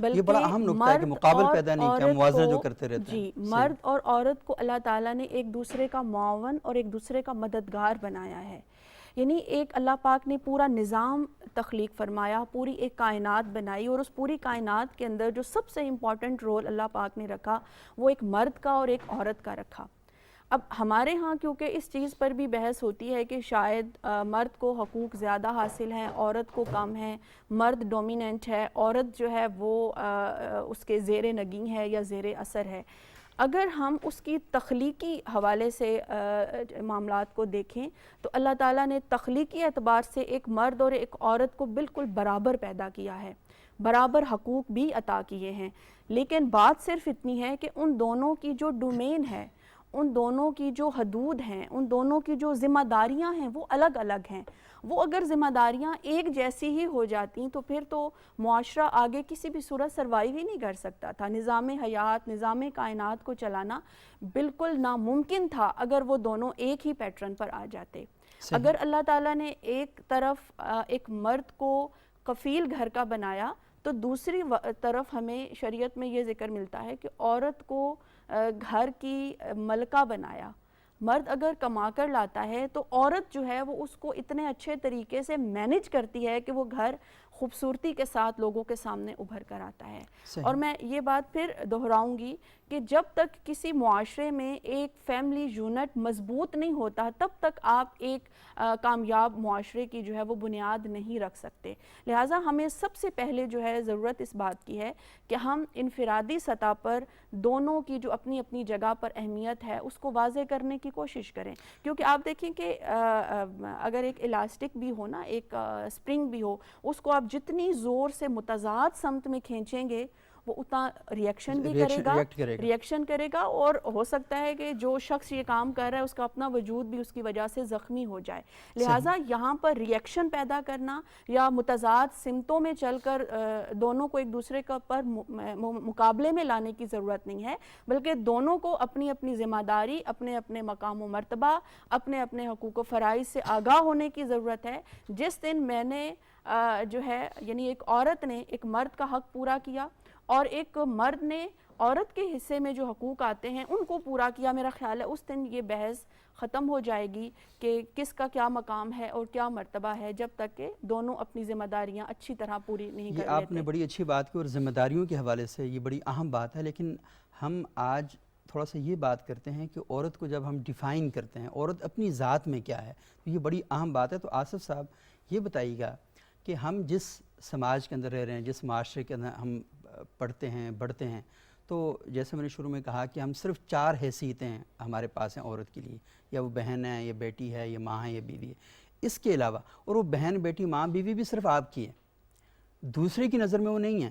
یہ بڑا اہم نکتہ ہے کہ مقابل پیدا نہیں کیا، موازنہ جو کرتے رہتے ہیں. جی، مرد اور عورت کو اللہ تعالیٰ نے ایک دوسرے کا معاون اور ایک دوسرے کا مددگار بنایا ہے. یعنی ایک اللہ پاک نے پورا نظام تخلیق فرمایا، پوری ایک کائنات بنائی، اور اس پوری کائنات کے اندر جو سب سے امپورٹنٹ رول اللہ پاک نے رکھا وہ ایک مرد کا اور ایک عورت کا رکھا. اب ہمارے ہاں کیونکہ اس چیز پر بھی بحث ہوتی ہے کہ شاید مرد کو حقوق زیادہ حاصل ہیں، عورت کو کم ہیں، مرد ڈومیننٹ ہے، عورت جو ہے وہ اس کے زیر نگیں ہے یا زیر اثر ہے. اگر ہم اس کی تخلیقی حوالے سے معاملات کو دیکھیں تو اللہ تعالیٰ نے تخلیقی اعتبار سے ایک مرد اور ایک عورت کو بالکل برابر پیدا کیا ہے، برابر حقوق بھی عطا کیے ہیں. لیکن بات صرف اتنی ہے کہ ان دونوں کی جو ڈومین ہے، ان دونوں کی جو حدود ہیں، ان دونوں کی جو ذمہ داریاں ہیں وہ الگ الگ ہیں. وہ اگر ذمہ داریاں ایک جیسی ہی ہو جاتی تو پھر تو معاشرہ آگے کسی بھی صورت سروائیو ہی نہیں کر سکتا تھا. نظام حیات، نظام کائنات کو چلانا بالکل ناممکن تھا اگر وہ دونوں ایک ہی پیٹرن پر آ جاتے. اگر اللہ تعالیٰ نے ایک طرف ایک مرد کو کفیل گھر کا بنایا تو دوسری طرف ہمیں شریعت میں یہ ذکر ملتا ہے کہ عورت کو گھر کی ملکہ بنایا. مرد اگر کما کر لاتا ہے تو عورت جو ہے وہ اس کو اتنے اچھے طریقے سے مینیج کرتی ہے کہ وہ گھر خوبصورتی کے ساتھ لوگوں کے سامنے ابھر کر آتا ہے. اور میں یہ بات پھر دہراؤں گی کہ جب تک کسی معاشرے میں ایک فیملی یونٹ مضبوط نہیں ہوتا تب تک آپ ایک کامیاب معاشرے کی جو ہے وہ بنیاد نہیں رکھ سکتے. لہٰذا ہمیں سب سے پہلے جو ہے ضرورت اس بات کی ہے کہ ہم انفرادی سطح پر دونوں کی جو اپنی اپنی جگہ پر اہمیت ہے اس کو واضح کرنے کی کوشش کریں. کیونکہ آپ دیکھیں کہ اگر ایک الاسٹک بھی ہو نا، ایک اسپرنگ بھی ہو، اس کو آپ جتنی زور سے متضاد سمت میں کھینچیں گے وہ اتنا ریئیکشن بھی ریئیکشن کرے گا اور ہو سکتا ہے کہ جو شخص یہ کام کر رہا ہے اس کا اپنا وجود بھی اس کی وجہ سے زخمی ہو جائے. لہٰذا یہاں پر ریئیکشن پیدا کرنا یا متضاد سمتوں میں چل کر دونوں کو ایک دوسرے کا پر مقابلے میں لانے کی ضرورت نہیں ہے، بلکہ دونوں کو اپنی اپنی ذمہ داری، اپنے اپنے مقام و مرتبہ، اپنے اپنے حقوق و فرائض سے آگاہ ہونے کی ضرورت ہے. جس دن میں نے جو ہے یعنی ایک عورت نے ایک مرد کا حق پورا کیا اور ایک مرد نے عورت کے حصے میں جو حقوق آتے ہیں ان کو پورا کیا، میرا خیال ہے اس دن یہ بحث ختم ہو جائے گی کہ کس کا کیا مقام ہے اور کیا مرتبہ ہے، جب تک کہ دونوں اپنی ذمہ داریاں اچھی طرح پوری نہیں کر لیتے. یہ آپ نے بڑی اچھی بات کی اور ذمہ داریوں کے حوالے سے یہ بڑی اہم بات ہے. لیکن ہم آج تھوڑا سا یہ بات کرتے ہیں کہ عورت کو جب ہم ڈیفائن کرتے ہیں عورت اپنی ذات میں کیا ہے، تو یہ بڑی اہم بات ہے. تو آصف صاحب یہ بتائیے گا کہ ہم جس سماج کے اندر رہ رہے ہیں، جس معاشرے کے اندر ہم پڑھتے ہیں بڑھتے ہیں، تو جیسے میں نے شروع میں کہا کہ ہم صرف 4 حیثیتیں ہمارے پاس ہیں عورت کے لیے، یا وہ بہن ہے، یا بیٹی ہے، یا ماں ہے، یا بیوی ہے. اس کے علاوہ اور وہ بہن، بیٹی، ماں، بیوی بھی صرف آپ کی ہے، دوسرے کی نظر میں وہ نہیں ہے،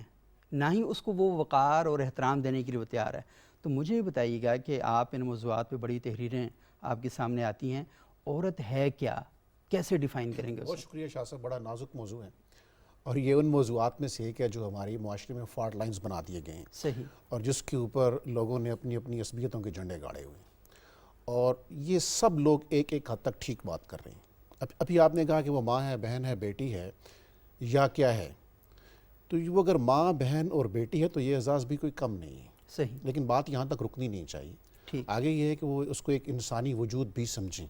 نہ ہی اس کو وہ وقار اور احترام دینے کے لیے وہ تیار ہے. تو مجھے بتائیے گا کہ آپ ان موضوعات پہ بڑی تحریریں آپ کے سامنے آتی ہیں، عورت ہے کیا، کیسے ڈیفائن کریں گے بہت شکریہ شاہ صاحب، بڑا نازک موضوع ہے اور یہ ان موضوعات میں سے ایک ہے جو ہماری معاشرے میں فالٹ لائنز بنا دیے گئے ہیں. صحیح. اور جس کے اوپر لوگوں نے اپنی اپنی عصبیتوں کے جھنڈے گاڑے ہوئے ہیں اور یہ سب لوگ ایک ایک حد تک ٹھیک بات کر رہے ہیں. ابھی آپ نے کہا کہ وہ ماں ہے، بہن ہے، بیٹی ہے یا کیا ہے، تو وہ اگر ماں، بہن اور بیٹی ہے تو یہ اعزاز بھی کوئی کم نہیں ہے. صحیح. لیکن بات یہاں تک رکنی نہیں چاہیے. آگے یہ ہے کہ وہ اس کو ایک انسانی وجود بھی سمجھیں.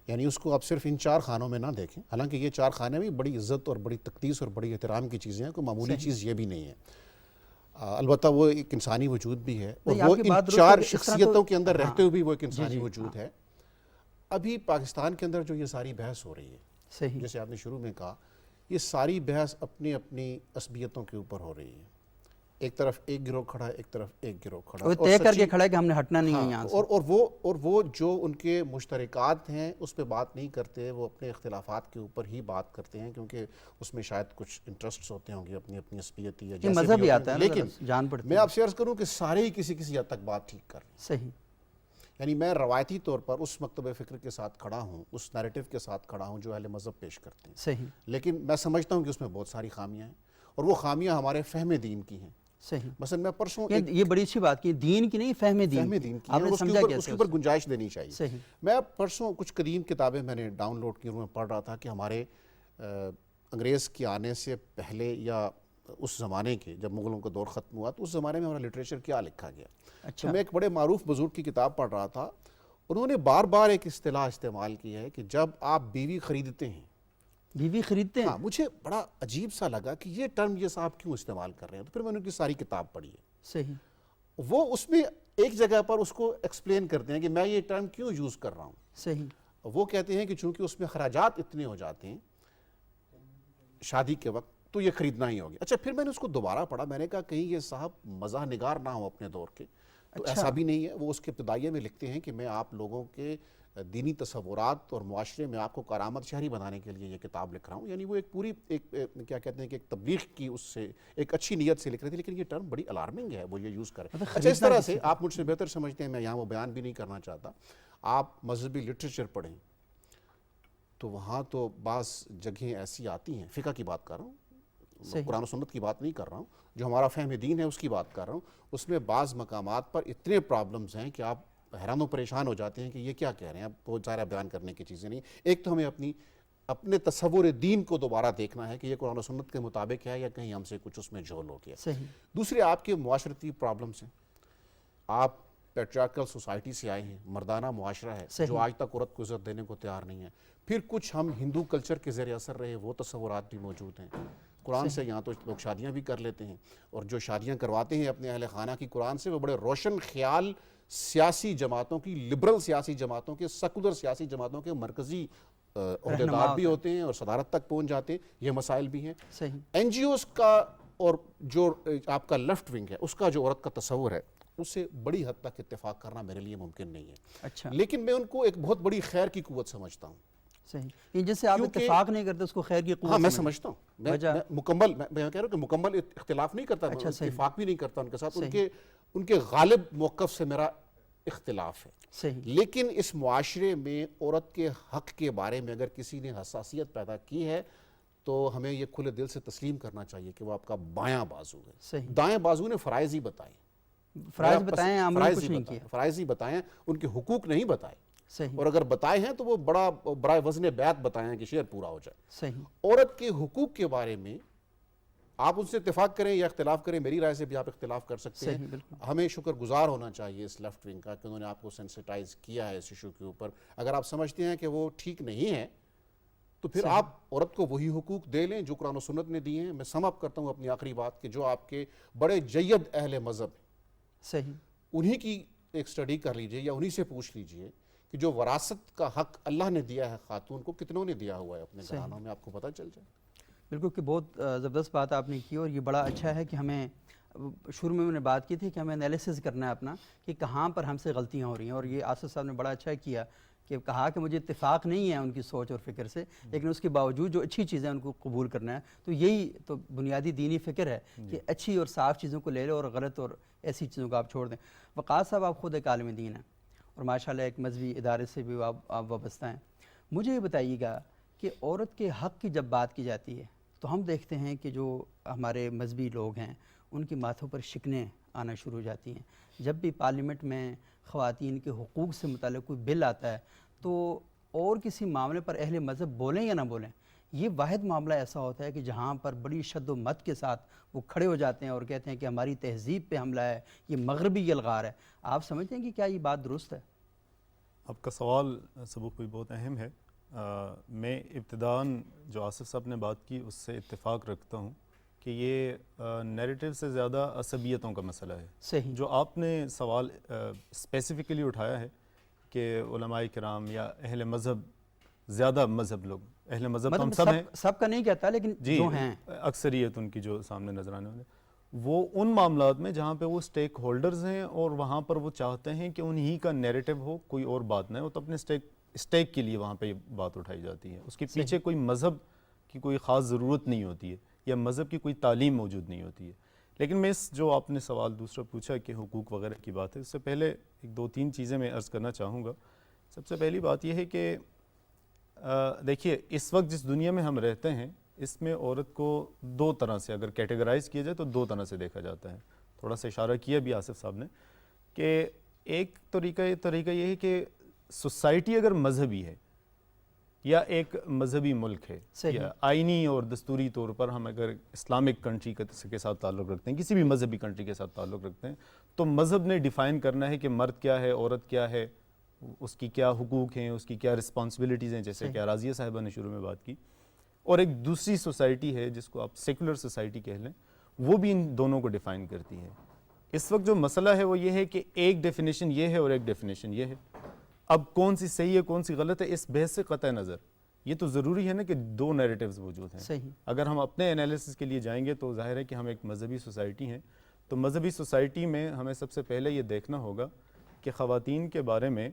یعنی اس کو آپ صرف ان 4 خانوں میں نہ دیکھیں، حالانکہ یہ 4 خانے بھی بڑی عزت اور بڑی تقدیس اور بڑی احترام کی چیزیں ہیں، کوئی معمولی چیز یہ بھی نہیں ہے. البتہ وہ ایک انسانی وجود بھی ہے اور وہ ان 4 شخصیتوں کے اندر رہتے ہوئے بھی وہ ایک انسانی وجود ہے. ابھی پاکستان کے اندر جو یہ ساری بحث ہو رہی ہے، جیسے آپ نے شروع میں کہا، یہ ساری بحث اپنی اپنی عصبیتوں کے اوپر ہو رہی ہے. ایک طرف ایک گروہ کھڑا ہے، ایک طرف ایک گروہ کھڑا ہے، وہ طے کر کے کھڑا ہے کہ ہم نے ہٹنا نہیں ہے یہاں سے. اور وہ جو ان کے مشترکات ہیں اس پہ بات نہیں کرتے، وہ اپنے اختلافات کے اوپر ہی بات کرتے ہیں، کیونکہ اس میں شاید کچھ انٹرسٹس ہوتے ہوں گے اپنی اپنی عصبیتی یا جیسے مذہب بھی آتا ہے. لیکن میں آپ سے عرض کروں کہ سارے ہی کسی کسی حد تک بات ٹھیک کر رہے ہیں. صحیح. یعنی میں روایتی طور پر اس مکتب فکر کے ساتھ کھڑا ہوں، اس نیریٹو کے ساتھ کھڑا ہوں جو اہل مذہب پیش کرتے ہیں. صحیح. لیکن میں سمجھتا ہوں کہ اس میں بہت ساری خامیاں ہیں اور وہ خامیاں ہمارے فہم دین کی ہیں. صحیح. مثلا میں پرسوں یہ بڑی اچھی بات کی، دین کی نہیں، فہم دین کی. آپ نے سمجھا کیسے؟ اس کے اوپر گنجائش دینی چاہیے. صحیح. میں پرسوں کچھ قدیم کتابیں میں نے ڈاؤن لوڈ کی اور میں پڑھ رہا تھا کہ ہمارے انگریز کے آنے سے پہلے یا اس زمانے کے، جب مغلوں کا دور ختم ہوا تو اس زمانے میں ہمارا لٹریچر کیا لکھا گیا. اچھا. تو میں ایک بڑے معروف بزرگ کی کتاب پڑھ رہا تھا، انہوں نے بار بار ایک اصطلاح استعمال کی ہے کہ جب آپ بیوی خریدتے ہیں، بیوی خریدتے ہیں. ہاں، مجھے بڑا عجیب سا لگا کہ یہ ٹرم یہ صاحب کیوں استعمال کر رہے ہیں. تو پھر میں نے ان کی ساری کتاب پڑھی ہے. صحیح. وہ اس میں ایک جگہ پر اس کو ایکسپلین کرتے ہیں کہ میں یہ ٹرم کیوں یوز کر رہا ہوں. صحیح. وہ کہتے ہیں کہ چونکہ اس میں خراجات اتنے ہو جاتے ہیں شادی کے وقت تو یہ خریدنا ہی ہوگی. اچھا، پھر میں نے اس کو دوبارہ پڑھا، میں نے کہا کہیں یہ صاحب مزاح نگار نہ ہو اپنے دور کے. تو ایسا بھی نہیں ہے. وہ اس کے ابتدائیے میں لکھتے ہیں کہ میں آپ لوگوں کے دینی تصورات اور معاشرے میں آپ کو کارآمد شہری بنانے کے لیے یہ کتاب لکھ رہا ہوں. یعنی وہ ایک پوری ایک کیا کہتے ہیں کہ ایک تبلیغ کی اس سے ایک اچھی نیت سے لکھ رہے تھے، لیکن یہ ٹرم بڑی الارمنگ ہے وہ یہ یوز کریں. اچھا، اس طرح سے آپ مجھ سے بہتر سمجھتے ہیں، میں یہاں وہ بیان بھی نہیں کرنا چاہتا. آپ مذہبی لٹریچر پڑھیں تو وہاں تو بعض جگہیں ایسی آتی ہیں، فقہ کی بات کر رہا ہوں، قرآن و سنت کی بات نہیں کر رہا ہوں، جو ہمارا فہم دین ہے اس کی بات کر رہا ہوں. اس میں بعض مقامات پر اتنے پرابلمز ہیں کہ آپ حیران و پریشان ہو جاتے ہیں کہ یہ کیا کہہ رہے ہیں. اب بہت سارا بیان کرنے کی چیزیں نہیں. ایک تو ہمیں اپنے تصور دین کو دوبارہ دیکھنا ہے کہ یہ قرآن و سنت کے مطابق ہے یا کہیں ہم سے کچھ اس میں جھول ہو گیا. صحیح. دوسرے آپ کے معاشرتی پرابلمز ہیں. آپ پیٹریارکل سوسائٹی سے آئے ہیں، مردانہ معاشرہ ہے جو آج تک عورت کو عزت دینے کو تیار نہیں ہے. پھر کچھ ہم ہندو کلچر کے زیر اثر رہے، وہ تصورات بھی موجود ہیں. قرآن سے یہاں تو لوگ شادیاں بھی کر لیتے ہیں، اور جو شادیاں کرواتے ہیں اپنے اہل خانہ کی قرآن سے، وہ بڑے روشن خیال سیاسی جماعتوں کی، لبرل سیاسی جماعتوں کے، سیکولر سیاسی جماعتوں کے مرکزی عہدیدار بھی ہوتے ہیں اور صدارت تک پہنچ جاتے ہیں. یہ مسائل بھی ہیں. این جی اوز کا اور جو آپ کا لیفٹ ونگ ہے اس کا جو عورت کا تصور ہے اس سے بڑی حد تک اتفاق کرنا میرے لیے ممکن نہیں ہے. اچھا. لیکن میں ان کو ایک بہت بڑی خیر کی قوت سمجھتا ہوں. صحیح. جس سے آپ اتفاق نہیں کرتے اس کو خیر کی قوت. ہاں، میں سمجھتا ہوں. میں مکمل، میں کہہ رہا ہوں کہ مکمل اختلاف نہیں کرتا، اتفاق بھی نہیں کرتا ان کے ساتھ. ان کے غالب موقف سے میرا اختلاف ہے. صحیح. لیکن اس معاشرے میں عورت کے حق کے بارے میں اگر کسی نے حساسیت پیدا کی ہے تو ہمیں یہ کھلے دل سے تسلیم کرنا چاہیے کہ وہ آپ کا بایاں بازو ہے. صحیح. دائیں بازو نے فرائض ہی بتائے، فرائض بتائیں، عمل کچھ نہیں کیا. فرائض ہی بتائیں، ان کے حقوق نہیں بتائے. صحیح. اور اگر بتائے ہیں تو وہ بڑا برائے وزن بیعت بتائیں کہ شعر پورا ہو جائے. صحیح. عورت کے حقوق کے بارے میں آپ ان سے اتفاق کریں یا اختلاف کریں، میری رائے سے بھی آپ اختلاف کر سکتے ہیں. ہمیں شکر گزار ہونا چاہیے اس لیفٹ ونگ کا کہ انہوں نے آپ کو سینسیٹائز کیا ہے اس ایشو کے اوپر. اگر آپ سمجھتے ہیں کہ وہ ٹھیک نہیں ہے تو پھر آپ عورت کو وہی حقوق دے لیں جو قرآن و سنت نے دیے ہیں. میں سم اپ کرتا ہوں اپنی آخری بات کہ جو آپ کے بڑے جید اہل مذہب ہیں، صحیح، انہی کی ایک سٹڈی کر لیجئے یا انہی سے پوچھ لیجئے کہ جو وراثت کا حق اللہ نے دیا ہے خاتون کو، کتنوں نے دیا ہوا ہے اپنے گھرانوں میں، آپ کو پتہ چل جائے. بالکل کہ بہت زبردست بات آپ نے کی، اور یہ بڑا اچھا ہے کہ ہمیں شروع میں نے بات کی تھی کہ ہمیں انالیسس کرنا ہے اپنا کہ کہاں پر ہم سے غلطیاں ہو رہی ہیں. اور یہ آصف صاحب نے بڑا اچھا کیا کہ کہا کہ مجھے اتفاق نہیں ہے ان کی سوچ اور فکر سے، لیکن اس کے باوجود جو اچھی چیزیں ان کو قبول کرنا ہے. تو یہی تو بنیادی دینی فکر ہے کہ اچھی اور صاف چیزوں کو لے لو اور غلط اور ایسی چیزوں کو آپ چھوڑ دیں. وقاص صاحب، آپ خود ایک عالم دین ہیں اور ماشاءاللہ ایک مذہبی ادارے سے بھی آپ وابستہ ہیں. مجھے یہ بتائیے گا کہ عورت کے حق کی جب بات کی جاتی ہے تو ہم دیکھتے ہیں کہ جو ہمارے مذہبی لوگ ہیں ان کی ماتھوں پر شکنیں آنا شروع ہو جاتی ہیں. جب بھی پارلیمنٹ میں خواتین کے حقوق سے متعلق کوئی بل آتا ہے تو اور کسی معاملے پر اہل مذہب بولیں یا نہ بولیں، یہ واحد معاملہ ایسا ہوتا ہے کہ جہاں پر بڑی شد و مت کے ساتھ وہ کھڑے ہو جاتے ہیں اور کہتے ہیں کہ ہماری تہذیب پہ حملہ ہے، یہ مغربی الغار ہے. آپ سمجھتے ہیں کہ کیا یہ بات درست ہے؟ آپ کا سوال سبق بھی بہت اہم ہے. میں ابتداً جو آصف صاحب نے بات کی اس سے اتفاق رکھتا ہوں کہ یہ نیریٹو سے زیادہ عصبیتوں کا مسئلہ ہے. صحیح. جو آپ نے سوال اسپیسیفکلی اٹھایا ہے کہ علماء کرام یا اہل مذہب، زیادہ مذہب لوگ، اہل مذہب تو ہم سب ہیں، سب کا نہیں کہتا لیکن جو ہیں اکثریت ان کی جو سامنے نظر آنے والے، وہ ان معاملات میں جہاں پہ وہ سٹیک ہولڈرز ہیں اور وہاں پر وہ چاہتے ہیں کہ انہی کا نیریٹو ہو، کوئی اور بات نہ ہو، تو اپنے سٹیک کے لیے وہاں پہ یہ بات اٹھائی جاتی ہے. اس کے پیچھے کوئی مذہب کی کوئی خاص ضرورت نہیں ہوتی ہے یا مذہب کی کوئی تعلیم موجود نہیں ہوتی ہے. لیکن میں اس جو آپ نے سوال دوسرا پوچھا کہ حقوق وغیرہ کی بات ہے، اس سے پہلے ایک دو تین چیزیں میں عرض کرنا چاہوں گا. سب سے پہلی بات یہ ہے کہ دیکھیے اس وقت جس دنیا میں ہم رہتے ہیں اس میں عورت کو دو طرح سے اگر کیٹیگرائز کیا جائے تو دو طرح سے دیکھا جاتا ہے. تھوڑا سا اشارہ کیا بھی آصف صاحب نے کہ ایک طریقہ یہ ہے کہ سوسائٹی اگر مذہبی ہے یا ایک مذہبی ملک ہے یا آئینی اور دستوری طور پر ہم اگر اسلامک کنٹری کے ساتھ تعلق رکھتے ہیں, کسی بھی مذہبی کنٹری کے ساتھ تعلق رکھتے ہیں, تو مذہب نے ڈیفائن کرنا ہے کہ مرد کیا ہے, عورت کیا ہے, اس کی کیا حقوق ہیں, اس کی کیا رسپانسبلٹیز ہیں, جیسے کہ راضیہ صاحبہ نے شروع میں بات کی. اور ایک دوسری سوسائٹی ہے جس کو آپ سیکولر سوسائٹی کہہ لیں, وہ بھی ان دونوں کو ڈیفائن کرتی ہے. اس وقت جو مسئلہ ہے وہ یہ ہے کہ ایک ڈیفینیشن یہ ہے اور ایک ڈیفینیشن یہ ہے. اب کون سی صحیح ہے کون سی غلط ہے, اس بحث سے قطع نظر یہ تو ضروری ہے نا کہ دو نیریٹیوز موجود ہیں. اگر ہم اپنے انالیسس کے لیے جائیں گے تو ظاہر ہے کہ ہم ایک مذہبی سوسائٹی ہیں, تو مذہبی سوسائٹی میں ہمیں سب سے پہلے یہ دیکھنا ہوگا کہ خواتین کے بارے میں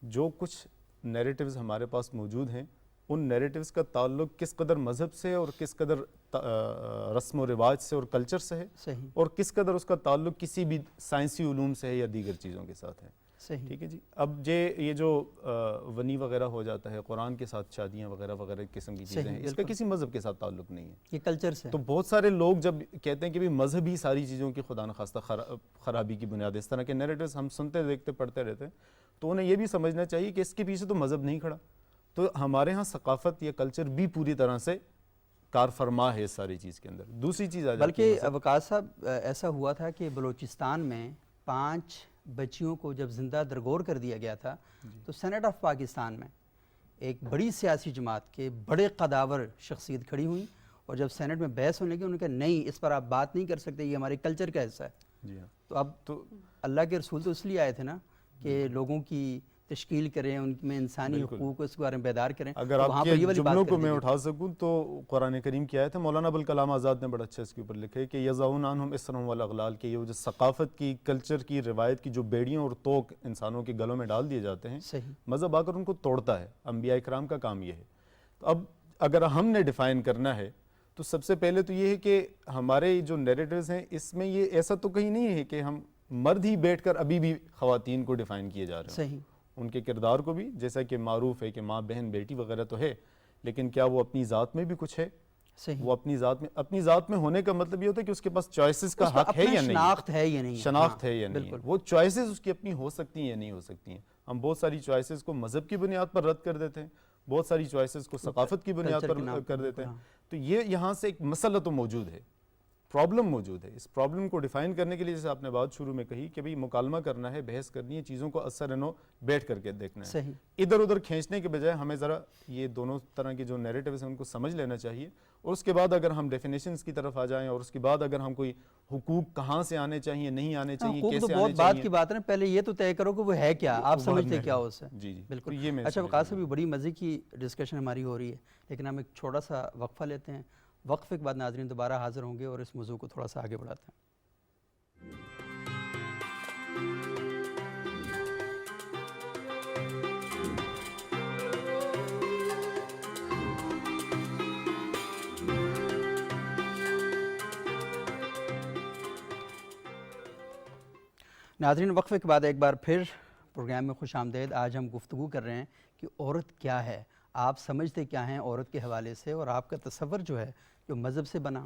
جو کچھ نیریٹیوز ہمارے پاس موجود ہیں, ان نیریٹیوز کا تعلق کس قدر مذہب سے اور کس قدر رسم و رواج سے اور کلچر سے ہے, اور کس قدر اس کا تعلق کسی بھی سائنسی علوم سے ہے یا دیگر چیزوں کے ساتھ ہے. ٹھیک ہے جی. اب یہ جو ونی وغیرہ ہو جاتا ہے, قرآن کے ساتھ شادیاں وغیرہ وغیرہ قسم کی چیزیں ہیں, اس کا کسی مذہب کے ساتھ تعلق نہیں ہے, یہ کلچر سے. تو بہت سارے لوگ جب کہتے ہیں کہ بھی مذہب ہی ساری چیزوں کی خدا نخواستہ خرابی کی بنیاد, اس طرح کے نیریٹیوز ہم سنتے دیکھتے پڑھتے رہتے ہیں, تو انہیں یہ بھی سمجھنا چاہیے کہ اس کے پیچھے تو مذہب نہیں کھڑا, تو ہمارے ہاں ثقافت یا کلچر بھی پوری طرح سے کار فرما ہے اس ساری چیز کے اندر. دوسری چیز آ جاتی ہے, بلکہ وقاص صاحب ایسا ہوا تھا کہ بلوچستان میں 5 بچیوں کو جب زندہ درگور کر دیا گیا تھا, تو سینٹ آف پاکستان میں ایک بڑی سیاسی جماعت کے بڑے قداور شخصیت کھڑی ہوئیں, اور جب سینٹ میں بحث ہونے لگی انہوں نے کہا نہیں, اس پر آپ بات نہیں کر سکتے, یہ ہمارے کلچر کا حصہ ہے. جی ہاں. تو اب تو اللہ کے رسول تو اس لیے آئے تھے نا کہ لوگوں کی تشکیل کریں, ان میں انسانی حقوق اس کے بارے میں بیدار کریں. اگر آپ کے جملوں کو میں اٹھا سکوں تو قرآن کریم کی آیت ہے, مولانا ابوالکلام آزاد نے بڑا اچھا اس کے اوپر لکھا ہے کہ یضعون عنہم اصرہم والاغلال, کہ یہ جو ثقافت کی, کلچر کی, روایت کی جو بیڑیاں اور توق انسانوں کے گلوں میں ڈال دیے جاتے ہیں, مذہب آ کر ان کو توڑتا ہے. انبیاء کرام کا کام یہ ہے. تو اب اگر ہم نے ڈیفائن کرنا ہے تو سب سے پہلے تو یہ ہے کہ ہمارے جو نیریٹیوز ہیں اس میں یہ ایسا تو کہیں نہیں ہے کہ ہم مرد ہی بیٹھ کر ابھی بھی خواتین کو ڈیفائن کیے جا رہے ہیں. ان کے کردار کو بھی, جیسا کہ معروف ہے کہ ماں بہن بیٹی وغیرہ تو ہے, لیکن کیا وہ اپنی ذات میں بھی کچھ ہے؟ وہ اپنی ذات میں ہونے کا مطلب یہ ہوتا ہے کہ اس کے پاس چوائسز کا حق ہے یا نہیں, شناخت ہے یا نہیں, شناخت ہے یا نہیں. وہ چوائسز اس کی اپنی ہو سکتی ہیں یا نہیں ہو سکتی ہیں. ہم بہت ساری چوائسز کو مذہب کی بنیاد پر رد کر دیتے ہیں, بہت ساری چوائسز کو ثقافت کی بنیاد پر کر دیتے ہیں. تو یہ یہاں سے ایک مسئلہ تو موجود ہے, پرابلم موجود ہے. اس پرابلم کو ڈیفائن کرنے کے لیے جیسے آپ نے بات شروع میں کہی کہ بھئی مکالمہ کرنا ہے, بحث کرنی ہے, چیزوں کو اثر نو بیٹھ کر کے دیکھنا ہے. ادھر ادھر کھینچنے کے بجائے ہمیں ذرا یہ دونوں طرح کے جو نیریٹیوز ہیں ان کو سمجھ لینا چاہیے, اور اس کے بعد اگر ہم ڈیفینیشنز کی طرف آ جائیں, اور اس کے بعد اگر ہم کوئی حقوق کہاں سے آنے چاہیے, نہیں آنے چاہیے, کیسے آنے چاہیے, بہت بات کی بات ہے, پہلے یہ تو طے کرو کہ وہ ہے کیا, آپ سمجھتے کیا ہو اس سے. جی بالکل. اچھا وقاص صاحب, بڑی مزے کی ڈسکشن ہماری ہو رہی ہے, لیکن ہم ایک چھوٹا سا وقفہ لیتے ہیں. وقفے کے بعد ناظرین دوبارہ حاضر ہوں گے اور اس موضوع کو تھوڑا سا آگے بڑھاتے ہیں. ناظرین وقفے کے بعد ایک بار پھر پروگرام میں خوش آمدید. آج ہم گفتگو کر رہے ہیں کہ عورت کیا ہے, آپ سمجھتے کیا ہیں عورت کے حوالے سے, اور آپ کا تصور جو ہے جو مذہب سے بنا,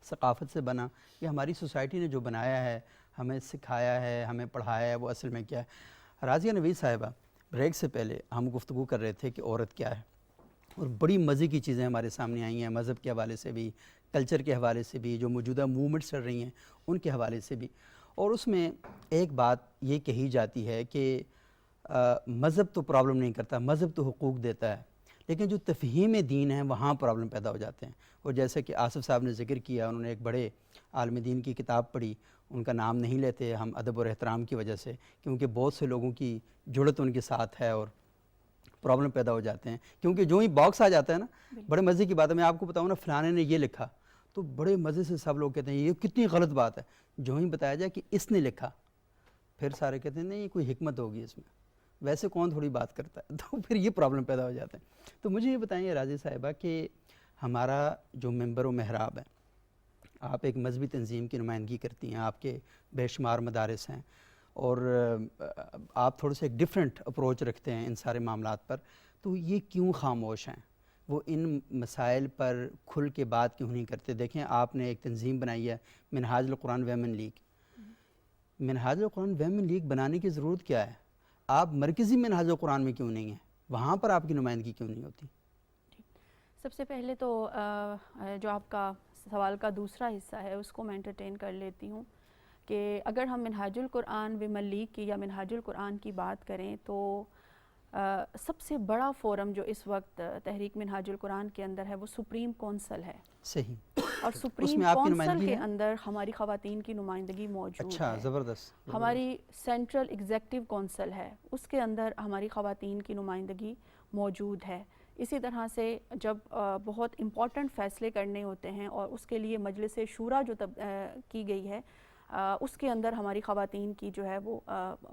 ثقافت سے بنا, یہ ہماری سوسائٹی نے جو بنایا ہے, ہمیں سکھایا ہے, ہمیں پڑھایا ہے, وہ اصل میں کیا ہے. راضیہ نوید صاحبہ, بریک سے پہلے ہم گفتگو کر رہے تھے کہ عورت کیا ہے, اور بڑی مزے کی چیزیں ہمارے سامنے آئی ہیں, مذہب کے حوالے سے بھی, کلچر کے حوالے سے بھی, جو موجودہ موومنٹس چل رہی ہیں ان کے حوالے سے بھی. اور اس میں ایک بات یہ کہی جاتی ہے کہ مذہب تو پرابلم نہیں کرتا, مذہب تو حقوق دیتا ہے, لیکن جو تفہیم دین ہے وہاں پرابلم پیدا ہو جاتے ہیں. اور جیسے کہ آصف صاحب نے ذکر کیا, انہوں نے ایک بڑے عالم دین کی کتاب پڑھی, ان کا نام نہیں لیتے ہم ادب اور احترام کی وجہ سے, کیونکہ بہت سے لوگوں کی جڑت ان کے ساتھ ہے اور پرابلم پیدا ہو جاتے ہیں. کیونکہ جو ہی باکس آ جاتا ہے نا, بڑے مزے کی بات ہے, میں آپ کو بتاؤں نا فلانے نے یہ لکھا, تو بڑے مزے سے سب لوگ کہتے ہیں یہ کتنی غلط بات ہے. جو ہی بتایا جائے کہ اس نے لکھا, پھر سارے کہتے ہیں نہیں یہ کوئی حکمت ہوگی اس میں, ویسے کون تھوڑی بات کرتا ہے, تو پھر یہ پرابلم پیدا ہو جاتے ہیں. تو مجھے یہ بتائیں راضی صاحبہ کہ ہمارا جو ممبر و محراب ہے, آپ ایک مذہبی تنظیم کی نمائندگی کرتی ہیں, آپ کے بے شمار مدارس ہیں, اور آپ تھوڑے سے ایک ڈیفرنٹ اپروچ رکھتے ہیں ان سارے معاملات پر, تو یہ کیوں خاموش ہیں, وہ ان مسائل پر کھل کے بات کیوں نہیں کرتے؟ دیکھیں آپ نے ایک تنظیم بنائی ہے منہاج القرآن ویمن لیگ. منہاج القرآن ویمن لیگ بنانے کی ضرورت کیا ہے؟ آپ مرکزی منہاج القرآن میں کیوں نہیں ہیں؟ وہاں پر آپ کی نمائندگی کیوں نہیں ہوتی؟ سب سے پہلے تو جو آپ کا سوال کا دوسرا حصہ ہے اس کو میں انٹرٹین کر لیتی ہوں کہ اگر ہم منہاج القرآن ومن لیگ کی یا منہاج القرآن کی بات کریں تو سب سے بڑا فورم جو اس وقت تحریک منہاج القرآن کے اندر ہے وہ سپریم کونسل ہے. صحیح. اور سپریم کونسل کے اندر ہماری خواتین کی نمائندگی موجود ہے. اچھا، زبردست. ہماری سینٹرل ایگزیکٹو کونسل ہے, اس کے اندر ہماری خواتین کی نمائندگی موجود ہے. اسی طرح سے جب بہت امپورٹنٹ فیصلے کرنے ہوتے ہیں اور اس کے لیے مجلس شورا جو کی گئی ہے اس کے اندر ہماری خواتین کی جو ہے وہ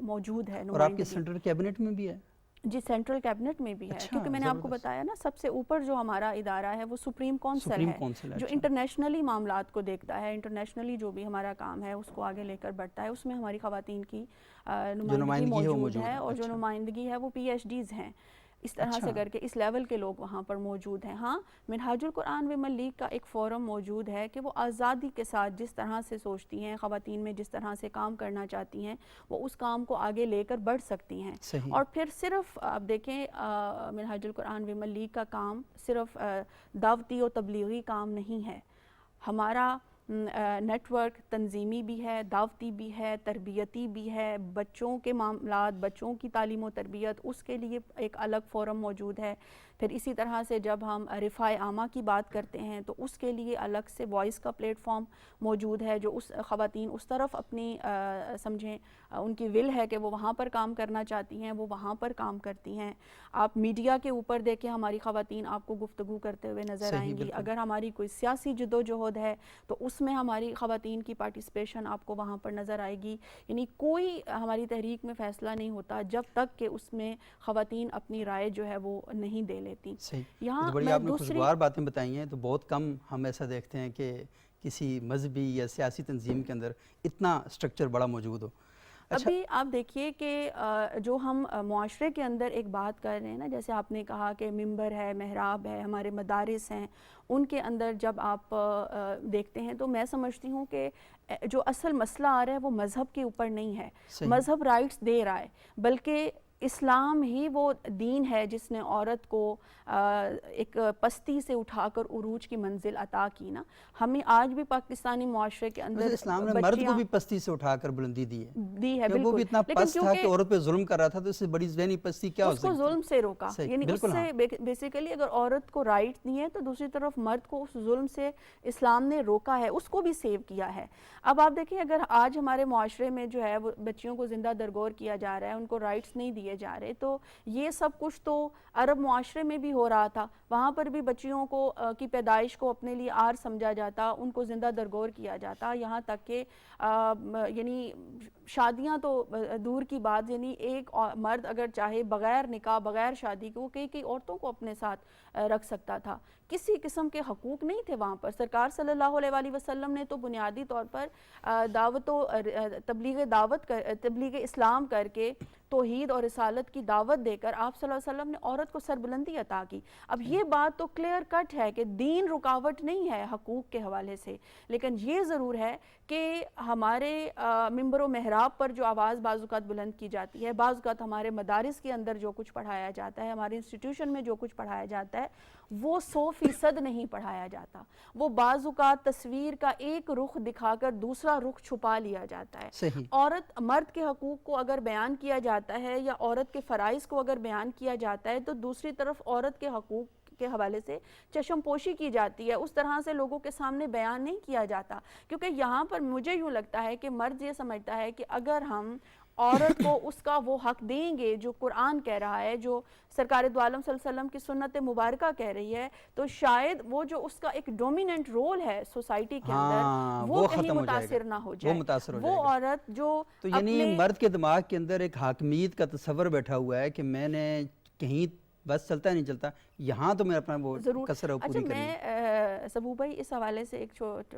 موجود ہے. اور آپ کے سینٹرل کیبنٹ میں بھی ہے؟ جی, سینٹرل کیبنٹ میں بھی ہے. کیونکہ میں نے آپ کو بتایا نا, سب سے اوپر جو ہمارا ادارہ ہے وہ سپریم کونسل ہے جو انٹرنیشنلی معاملات کو دیکھتا ہے. انٹرنیشنلی جو بھی ہمارا کام ہے اس کو آگے لے کر بڑھتا ہے. اس میں ہماری خواتین کی نمائندگی موجود ہے اور جو نمائندگی ہے وہ پی ایچ ڈیز ہیں. اس طرح سے کر کے اس لیول کے لوگ وہاں پر موجود ہیں. ہاں, منہاج القرآن ومن لیگ کا ایک فورم موجود ہے کہ وہ آزادی کے ساتھ جس طرح سے سوچتی ہیں, خواتین میں جس طرح سے کام کرنا چاہتی ہیں وہ اس کام کو آگے لے کر بڑھ سکتی ہیں. اور پھر صرف آپ دیکھیں منہاج القرآن ومن لیگ کا کام صرف دعوتی و تبلیغی کام نہیں ہے. ہمارا نیٹ ورک تنظیمی بھی ہے, دعوتی بھی ہے, تربیتی بھی ہے. بچوں کے معاملات, بچوں کی تعلیم و تربیت, اس کے لیے ایک الگ فورم موجود ہے. پھر اسی طرح سے جب ہم رفاع عامہ کی بات کرتے ہیں تو اس کے لیے الگ سے وائس کا پلیٹ فارم موجود ہے جو اس خواتین اس طرف اپنی سمجھیں ان کی ول ہے کہ وہ وہاں پر کام کرنا چاہتی ہیں, وہ وہاں پر کام کرتی ہیں. آپ میڈیا کے اوپر دیکھیں, ہماری خواتین آپ کو گفتگو کرتے ہوئے نظر آئیں گی. اگر ہماری کوئی سیاسی جدوجہد ہے تو اس میں ہماری خواتین کی پارٹیسپیشن آپ کو وہاں پر نظر آئے گی. یعنی کوئی ہماری تحریک میں فیصلہ نہیں ہوتا جب تک کہ اس میں خواتین اپنی رائے جو ہے وہ نہیں دے لیتی. یہاں بڑی آپ نے خوشگوار باتیں بتائی ہیں. تو بہت کم ہم ایسا دیکھتے ہیں کہ کسی مذہبی یا سیاسی تنظیم کے اندر اتنا سٹرکچر بڑا موجود ہو. ابھی آپ دیکھیے کہ جو ہم معاشرے کے اندر ایک بات کر رہے ہیں نا, جیسے آپ نے کہا کہ ممبر ہے, محراب ہے, ہمارے مدارس ہیں, ان کے اندر جب آپ دیکھتے ہیں تو میں سمجھتی ہوں کہ جو اصل مسئلہ آ رہا ہے وہ مذہب کے اوپر نہیں ہے. مذہب رائٹس دے رہا ہے, بلکہ اسلام ہی وہ دین ہے جس نے عورت کو ایک پستی سے اٹھا کر عروج کی منزل عطا کی نا. ہمیں آج بھی پاکستانی معاشرے کے اندر اسلام نے مرد کو بھی پستی سے اٹھا کر بلندی دی ہے. بالکل, وہ بھی اتنا پست تھا کہ عورت پہ ظلم کر رہا تھا تو اس سے بڑی ذہنی پستی کیا ہو سکتی ہے. اس کو ظلم سے روکا. یعنی اس سے بیسیکلی اگر عورت کو رائٹ دیے تو دوسری طرف مرد کو اس ظلم سے اسلام نے روکا ہے, اس کو بھی سیو کیا ہے. اب آپ دیکھیں اگر آج ہمارے معاشرے میں جو ہے وہ بچیوں کو زندہ درگور کیا جا رہا ہے, ان کو رائٹس نہیں دیے جا رہے, تو یہ سب کچھ تو عرب معاشرے میں بھی ہو رہا تھا. وہاں پر بھی بچیوں کو کی پیدائش کو اپنے لیے عار سمجھا جاتا, ان کو زندہ درگور کیا جاتا. یہاں تک کہ یعنی شادیاں تو دور کی بات, یعنی ایک مرد اگر چاہے بغیر نکاح بغیر شادی کے وہ کئی عورتوں کو اپنے ساتھ رکھ سکتا تھا. کسی قسم کے حقوق نہیں تھے وہاں پر. سرکار صلی اللہ علیہ وآلہ وسلم نے تو بنیادی طور پر دعوت و تبلیغ اسلام کر کے توحید اور رسالت کی دعوت دے کر آپ صلی اللہ علیہ وسلم نے عورت کو سربلندی عطا کی. اب یہ بات تو کلیئر کٹ ہے کہ دین رکاوٹ نہیں ہے حقوق کے حوالے سے, لیکن یہ ضرور ہے کہ ہمارے ممبر و محراب پر جو آواز بعض اوقات بلند کی جاتی ہے, بعض اوقات ہمارے مدارس کے اندر جو کچھ پڑھایا جاتا ہے, ہمارے انسٹیٹیوشن میں جو کچھ پڑھایا جاتا ہے, وہ 100% نہیں پڑھایا جاتا. وہ بعض اوقات تصویر کا ایک رخ دکھا کر دوسرا رخ چھپا لیا جاتا ہے. عورت مرد کے حقوق کو اگر بیان کیا جاتا ہے یا عورت کے فرائض کو اگر بیان کیا جاتا ہے تو دوسری طرف عورت کے حقوق کے حوالے سے چشم پوشی کی جاتی ہے. اس طرح سے لوگوں کے سامنے بیان نہیں کیا جاتا, کیونکہ یہاں پر مجھے یوں لگتا ہے کہ مرد یہ سمجھتا ہے کہ اگر ہم عورت کو اس کا وہ حق دیں گے جو قرآن کہہ رہا ہے, جو سرکار دو عالم صلی اللہ علیہ وسلم کی سنت مبارکہ کہہ رہی ہے, تو شاید وہ جو اس کا ایک ڈومیننٹ رول ہے سوسائٹی کے اندر وہ کہیں متاثر نہ ہو جائے. وہ عورت جو تو یعنی مرد کے دماغ کے اندر ایک حاکمیت کا تصور بیٹھا ہوا ہے کہ میں نے کہیں بس چلتا نہیں چلتا, یہاں تو میں اپنا وہ کسر پوری کروں. میں سبو بھائی اس حوالے سے ایک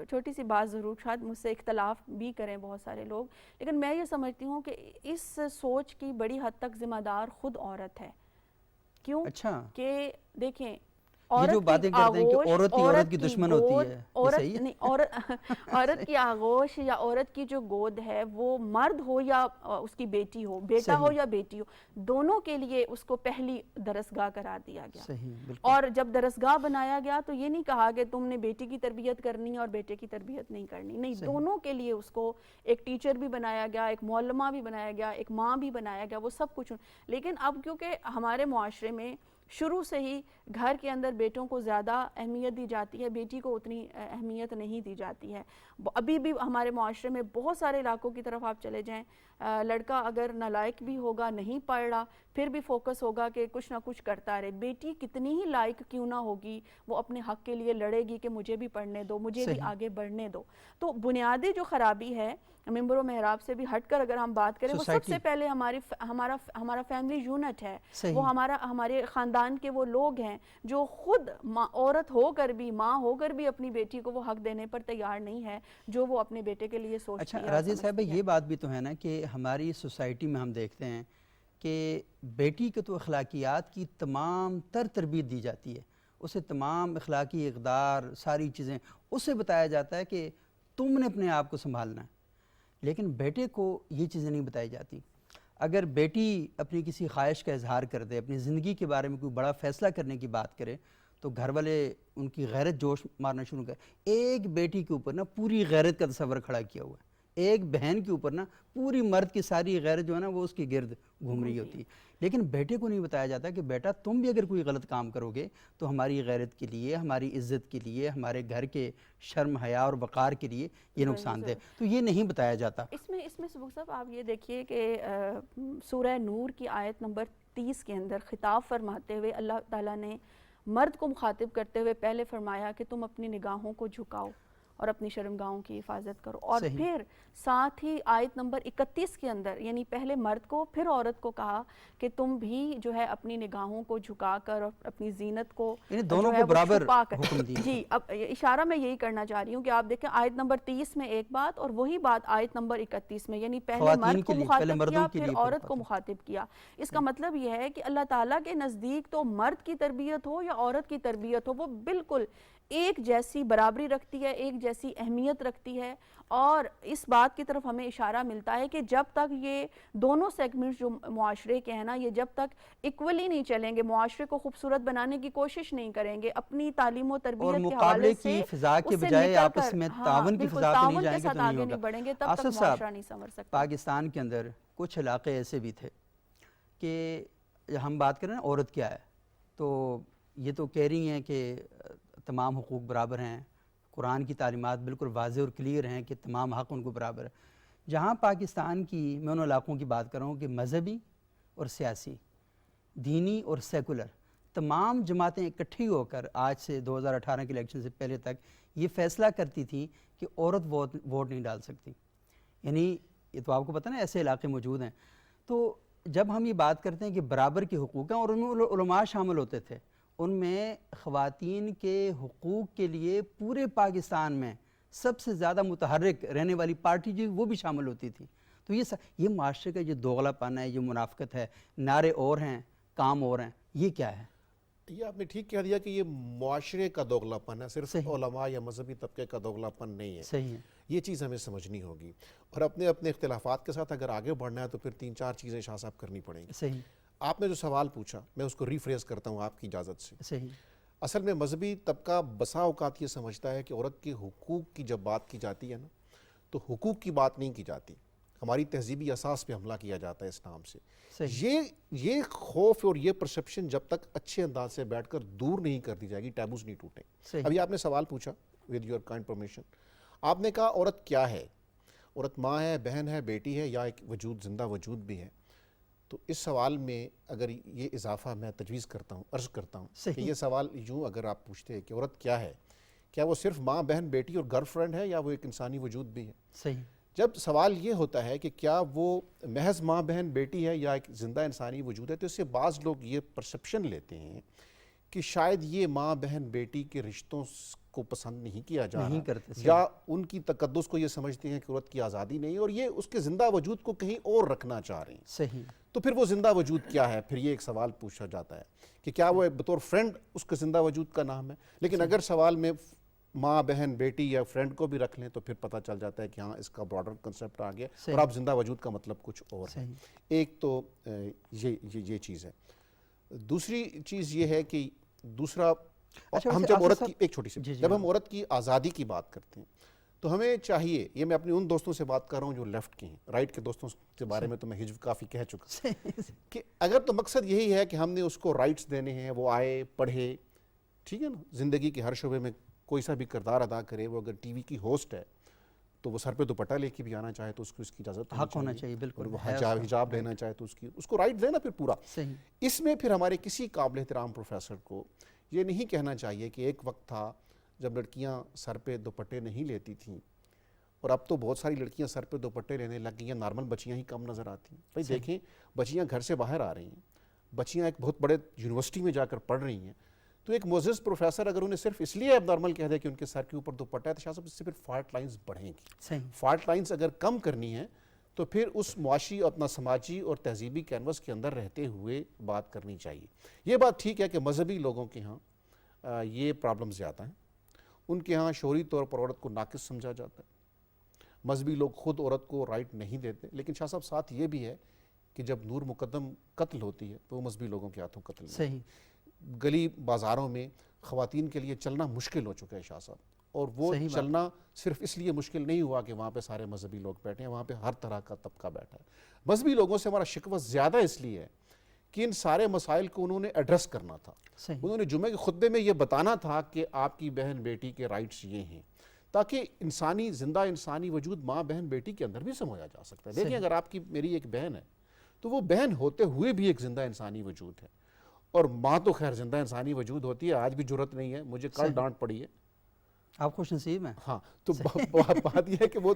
چھوٹی سی بات ضرور, شاید مجھ سے اختلاف بھی کریں بہت سارے لوگ, لیکن میں یہ سمجھتی ہوں کہ اس سوچ کی بڑی حد تک ذمہ دار خود عورت ہے. کیوں؟ کہ دیکھیں یہ جو باتیں کرتے ہیں کہ عورت کی دشمن ہوتی ہے، یہ صحیح ہے؟ عورت کی آغوش یا عورت کی جو گود ہے وہ مرد ہو یا اس کی بیٹی ہو، بیٹا ہو یا بیٹی ہو، دونوں کے لیے اس کو پہلی درسگاہ قرار دیا گیا. اور جب درسگاہ بنایا گیا تو یہ نہیں کہا کہ تم نے بیٹی کی تربیت کرنی اور بیٹے کی تربیت نہیں کرنی، نہیں، دونوں کے لیے اس کو ایک ٹیچر بھی بنایا گیا، ایک معلمہ بھی بنایا گیا، ایک ماں بھی بنایا گیا، وہ سب کچھ. لیکن اب کیونکہ ہمارے معاشرے میں شروع سے ہی گھر کے اندر بیٹوں کو زیادہ اہمیت دی جاتی ہے، بیٹی کو اتنی اہمیت نہیں دی جاتی ہے. ابھی بھی ہمارے معاشرے میں بہت سارے علاقوں کی طرف آپ چلے جائیں، لڑکا اگر نالائق بھی ہوگا، نہیں پڑھ رہا، پھر بھی فوکس ہوگا کہ کچھ نہ کچھ کرتا رہے. بیٹی کتنی ہی لائق کیوں نہ ہوگی، وہ اپنے حق کے لیے لڑے گی کہ مجھے بھی پڑھنے دو، مجھے بھی آگے بڑھنے دو. تو بنیادی جو خرابی ہے منبر و محراب سے بھی ہٹ کر اگر ہم بات کریں، وہ سب سے پہلے ہمارا فیملی یونٹ ہے، وہ ہمارے خاندان کے وہ لوگ ہیں جو خود عورت ہو کر بھی، ماں ہو کر بھی اپنی بیٹی کو وہ حق دینے پر تیار نہیں ہے جو وہ اپنے بیٹے کے لیے سوچتی ہے. اچھا راضیہ صاحبہ، یہ بات بھی تو ہے نا کہ ہماری سوسائٹی میں ہم دیکھتے ہیں کہ بیٹی کے تو اخلاقیات کی تمام تر تربیت دی جاتی ہے، اسے تمام اخلاقی اقدار، ساری چیزیں اسے بتایا جاتا ہے کہ تم نے اپنے آپ کو سنبھالنا ہے. لیکن بیٹے کو یہ چیزیں نہیں بتائی جاتی. اگر بیٹی اپنی کسی خواہش کا اظہار کر دے، اپنی زندگی کے بارے میں کوئی بڑا فیصلہ کرنے کی بات کرے، تو گھر والے ان کی غیرت جوش مارنا شروع کریں. ایک بیٹی کے اوپر نا پوری غیرت کا تصور کھڑا کیا ہوا ہے، ایک بہن کے اوپر نا پوری مرد کی ساری غیرت جو ہے نا وہ اس کی گرد گھوم رہی ہوتی ہے. لیکن بیٹے کو نہیں بتایا جاتا کہ بیٹا تم بھی اگر کوئی غلط کام کرو گے تو ہماری غیرت کے لیے، ہماری عزت کے لیے، ہمارے گھر کے شرم حیا اور وقار کے لیے یہ نقصان دہ. تو یہ نہیں بتایا جاتا. اس میں سبق صاحب آپ یہ دیکھیے کہ سورہ نور کی آیت نمبر 30 کے اندر خطاب فرماتے ہوئے اللہ تعالیٰ نے مرد کو مخاطب کرتے ہوئے پہلے فرمایا کہ تم اپنی نگاہوں کو جھکاؤ اور اپنی شرمگاہوں کی حفاظت کرو. اور پھر ساتھ ہی آیت نمبر 31 کے اندر یعنی پہلے مرد کو پھر عورت کو کہا کہ تم بھی جو ہے اپنی نگاہوں کو جھکا کر اور اپنی زینت کو دونوں کو برابر حکم دیا. جی اب اشارہ میں یہی کرنا چاہ رہی ہوں کہ آپ دیکھیں آیت نمبر 30 میں ایک بات اور وہی بات آیت نمبر 31 میں، یعنی پہلے مرد کو مخاطب کیا پھر عورت کو مخاطب کیا. اس کا مطلب یہ ہے کہ اللہ تعالیٰ کے نزدیک تو مرد کی تربیت ہو یا عورت کی تربیت ہو وہ بالکل ایک جیسی برابری رکھتی ہے، ایک جیسی اہمیت رکھتی ہے. اور اس بات کی طرف ہمیں اشارہ ملتا ہے کہ جب تک یہ دونوں سیگمنٹس جو معاشرے کے ہیں نا، یہ جب تک ایکولی نہیں چلیں گے، معاشرے کو خوبصورت بنانے کی کوشش نہیں کریں گے، اپنی تعلیم و تربیت کے حوالے سے کی فضا کے بجائے آپس میں تعاون کی فضا پہ نہیں جائیں گے تو نہیں ہوگا. آصف صاحب، پاکستان کے اندر کچھ علاقے ایسے بھی تھے کہ ہم بات کریں نا عورت کیا ہے، تو یہ تو کہہ رہی ہیں کہ تمام حقوق برابر ہیں، قرآن کی تعلیمات بالکل واضح اور کلیئر ہیں کہ تمام حق ان کو برابر ہے. جہاں پاکستان کی میں ان علاقوں کی بات کر رہا ہوں کہ مذہبی اور سیاسی، دینی اور سیکولر تمام جماعتیں اکٹھی ہو کر آج سے 2018 کے الیکشن سے پہلے تک یہ فیصلہ کرتی تھیں کہ عورت ووٹ نہیں ڈال سکتی. یعنی یہ تو آپ کو پتہ نا ایسے علاقے موجود ہیں. تو جب ہم یہ بات کرتے ہیں کہ برابر کے حقوق ہیں، اور ان میں علماء شامل ہوتے تھے، ان میں خواتین کے حقوق کے لیے پورے پاکستان میں سب سے زیادہ متحرک رہنے والی پارٹی جو وہ بھی شامل ہوتی تھی. تو یہ معاشرے کا جو دوغلا پن ہے، جو منافقت ہے، نعرے اور ہیں، کام اور ہیں، یہ کیا ہے؟ یہ آپ نے ٹھیک کہہ دیا کہ یہ معاشرے کا دوغلا پن ہے، صرف علماء یا مذہبی طبقے کا دوغلا پن نہیں ہے. صحیح ہے. یہ چیز ہمیں سمجھنی ہوگی، اور اپنے اختلافات کے ساتھ اگر آگے بڑھنا ہے تو پھر 3-4 چیزیں شاہ صاحب کرنی پڑیں گی. صحیح. آپ نے جو سوال پوچھا میں اس کو ریفریز کرتا ہوں آپ کی اجازت سے. صحیح. اصل میں مذہبی طبقہ بسا اوقات یہ سمجھتا ہے کہ عورت کے حقوق کی جب بات کی جاتی ہے نا تو حقوق کی بات نہیں کی جاتی، ہماری تہذیبی اساس پہ حملہ کیا جاتا ہے اس نام سے. یہ خوف اور یہ پرسپشن جب تک اچھے انداز سے بیٹھ کر دور نہیں کر دی جائے گی، ٹیبوز نہیں ٹوٹیں. ابھی آپ نے سوال پوچھا ود یور کائنڈ پرمیشن، آپ نے کہا عورت کیا ہے؟ عورت ماں ہے، بہن ہے، بیٹی ہے، یا ایک وجود، زندہ وجود بھی ہے؟ تو اس سوال میں اگر یہ اضافہ میں تجویز کرتا ہوں، عرض کرتا ہوں کہ یہ سوال یوں اگر آپ پوچھتے ہیں کہ عورت کیا ہے، کیا وہ صرف ماں، بہن، بیٹی اور گرل فرینڈ ہے، یا وہ ایک انسانی وجود بھی ہے؟ صحیح. جب سوال یہ ہوتا ہے کہ کیا وہ محض ماں، بہن، بیٹی ہے یا ایک زندہ انسانی وجود ہے، تو اس سے بعض لوگ یہ پرسپشن لیتے ہیں کہ شاید یہ ماں، بہن، بیٹی کے رشتوں کو پسند نہیں کیا جا رہا، یا ان کی تقدس کو یہ سمجھتے ہیں کہ عورت کی آزادی نہیں، اور یہ اس کے زندہ وجود کو کہیں اور رکھنا چاہ رہے ہیں. صحیح. تو پھر وہ زندہ وجود کیا ہے؟ پھر یہ ایک سوال پوچھا جاتا ہے کہ کیا وہ بطور فرینڈ اس کا زندہ وجود کا نام ہے؟ لیکن اگر سوال میں ماں بہن بیٹی یا فرینڈ کو بھی رکھ لیں تو پھر پتہ چل جاتا ہے کہ ہاں اس کا براڈر کنسیپٹ آ گیا اور اب زندہ وجود کا مطلب کچھ اور ہے۔ ایک تو یہ چیز ہے۔ دوسری چیز یہ ہے کہ دوسرا ہم جب عورت کی ایک چھوٹی سی جب ہم عورت کی آزادی کی بات کرتے ہیں تو ہمیں چاہیے، یہ میں اپنے ان دوستوں سے بات کر رہا ہوں جو لیفٹ کے ہیں، رائٹ کے دوستوں کے بارے میں تو میں ہجو کافی کہہ چکا کہ اگر تو مقصد یہی ہے کہ ہم نے اس کو رائٹس دینے ہیں، وہ آئے پڑھے، ٹھیک ہے نا، زندگی کے ہر شعبے میں کوئی سا بھی کردار ادا کرے، وہ اگر ٹی وی کی ہوسٹ ہے تو وہ سر پہ دوپٹہ لے کے بھی آنا چاہے تو اس کی اجازت حق ہونا چاہیے، بالکل، وہ حجاب لینا چاہے تو اس کو رائٹ دے نا پھر پورا۔ اس میں پھر ہمارے کسی قابل احترام پروفیسر کو یہ نہیں کہنا چاہیے کہ ایک وقت تھا جب لڑکیاں سر پہ دوپٹے نہیں لیتی تھیں اور اب تو بہت ساری لڑکیاں سر پہ دوپٹے لینے لگ گئی ہیں، نارمل بچیاں ہی کم نظر آتی ہیں۔ بھائی دیکھیں، بچیاں گھر سے باہر آ رہی ہیں، بچیاں ایک بہت بڑے یونیورسٹی میں جا کر پڑھ رہی ہیں، تو ایک معزز پروفیسر اگر انہیں صرف اس لیے اب نارمل کہہ دے کہ ان کے سر کے اوپر دوپٹہ ہے تو شاہ صاحب اس سے پھر فالٹ لائنز بڑھیں گی۔ فالٹ لائنز اگر کم کرنی ہے تو پھر اس معاشی اپنا سماجی اور تہذیبی کینوس کے اندر رہتے ہوئے بات کرنی چاہیے۔ یہ بات ٹھیک ہے کہ مذہبی لوگوں کے ہاں یہ پرابلم زیادہ ہیں، ان کے ہاں شعوری طور پر عورت کو ناقص سمجھا جاتا ہے، مذہبی لوگ خود عورت کو رائٹ نہیں دیتے۔ لیکن شاہ صاحب ساتھ یہ بھی ہے کہ جب نور مقدم قتل ہوتی ہے تو وہ مذہبی لوگوں کے ہاتھوں قتل نہیں ہوتی۔ گلی بازاروں میں خواتین کے لیے چلنا مشکل ہو چکا ہے شاہ صاحب، اور وہ چلنا صرف اس لیے مشکل نہیں ہوا کہ وہاں پہ سارے مذہبی لوگ بیٹھے ہیں، وہاں پہ ہر طرح کا طبقہ بیٹھا ہے۔ مذہبی لوگوں سے ہمارا شکوہ زیادہ اس لیے ہے کہ ان سارے مسائل کو انہوں نے ایڈریس کرنا تھا، انہوں نے جمعے کے خطبے میں یہ بتانا تھا کہ آپ کی بہن بیٹی کے رائٹس یہ ہیں، تاکہ زندہ انسانی وجود ماں بہن بیٹی کے اندر بھی سمویا جا سکتا ہے۔ دیکھیں، اگر آپ کی میری ایک بہن ہے تو وہ بہن ہوتے ہوئے بھی ایک زندہ انسانی وجود ہے، اور ماں تو خیر زندہ انسانی وجود ہوتی ہے، آج بھی جرت نہیں ہے، مجھے کل ڈانٹ پڑی ہے، آپ خوش نصیب ہیں۔ ہاں، تو بات یہ ہے کہ وہ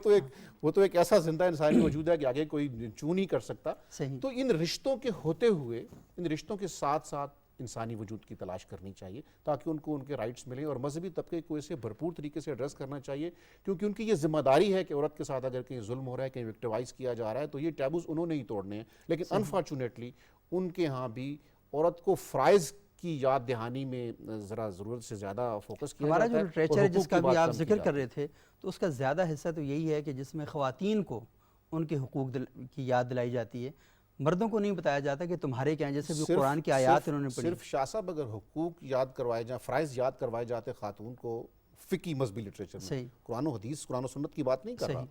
تو ایک ایسا زندہ انسانی وجود ہے کہ آگے کوئی چوں نہیں کر سکتا۔ تو ان رشتوں کے ہوتے ہوئے، ان رشتوں کے ساتھ ساتھ انسانی وجود کی تلاش کرنی چاہیے تاکہ ان کو ان کے رائٹس ملیں، اور مذہبی طبقے کو اسے بھرپور طریقے سے ایڈریس کرنا چاہیے، کیونکہ ان کی یہ ذمہ داری ہے کہ عورت کے ساتھ اگر کہیں ظلم ہو رہا ہے، کہیں وکٹیوائز کیا جا رہا ہے تو یہ ٹیبوز انہوں نے ہی توڑنے ہیں۔ لیکن انفارچونیٹلی ان کے ہاں بھی عورت کو فرائض کی یاد دہانی میں ذرا ضرورت سے زیادہ فوکس کیا جاتا ہے۔ ہمارا جو لٹریچر ہے جس کا بھی آپ ذکر کر رہے تھے، تو اس کا زیادہ حصہ تو یہی ہے کہ جس میں خواتین کو ان کے حقوق کی یاد دلائی جاتی ہے، مردوں کو نہیں بتایا جاتا کہ تمہارے کیا ہیں، جیسے بھی قرآن کی آیات انہوں نے پڑھی۔ صرف شاہ صاحب اگر حقوق یاد کروائے جائیں، فرائض یاد کروائے جاتے خاتون کو فقہی مذہبی لٹریچر میں، قرآن و حدیث، قرآن و سنت کی بات نہیں کر رہا،